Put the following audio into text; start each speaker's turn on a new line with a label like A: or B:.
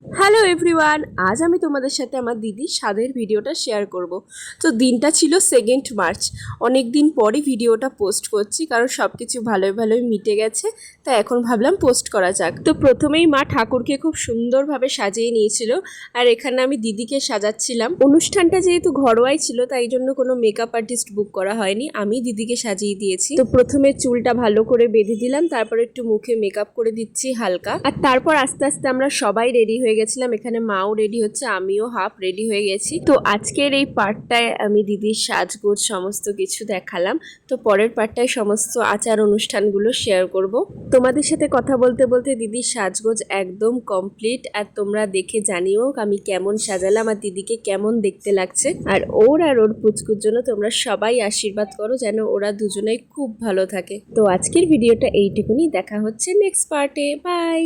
A: Hello everyone, আজ আমি তোমাদের সাথে আমার দিদির স্বাদের ভিডিওটা শেয়ার করব। তো দিনটা ছিল 2 মার্চ। অনেক দিন পরই ভিডিওটা পোস্ট করছি, কারণ সব কিছু ভালোই ভালোই মিটে গেছে। তাই এখন ভাবলাম পোস্ট করা যাক। তো প্রথমেই মা ঠাকুরকে খুব সুন্দরভাবে সাজিয়ে নিয়েছিল, আর এখানে আমি দিদিকে সাজাচ্ছিলাম। অনুষ্ঠানটা যেহেতু ঘরোয়াই ছিল, তাই জন্য কোনো মেকআপ আর্টিস্ট বুক করা হয়নি, আমি দিদিকে সাজিয়ে দিয়েছি। তো প্রথমে চুলটা ভালো করে বেঁধে দিলাম, তারপর একটু মুখে মেকআপ করে দিচ্ছি হালকা, আর তারপর আস্তে আস্তে আমরা সবাই রেডি হয়ে গেছিলাম। এখানে মাও রেডি হচ্ছে, আমিও হাফ রেডি হয়ে গেছি। তো আজকের এই পার্টটায় আমি দিদির সাজগোজ সমস্ত কিছু দেখালাম। তো পরের পার্টটায় সমস্ত আচার অনুষ্ঠানগুলো শেয়ার করব। তোমাদের সাথে কথা বলতে বলতে দিদির সাজগোজ একদম কমপ্লিট, আর তোমরা দেখে জানিও আমি কেমন সাজালাম আর দিদিকে কেমন দেখতে লাগছে। আর ওর পুচকুর জন্য তোমরা সবাই আশীর্বাদ করো যেন ওরা দুজনেই খুব ভালো থাকে। তো আজকের ভিডিওটা এইটুকুনি, দেখা হচ্ছে নেক্সট পার্টে। বাই।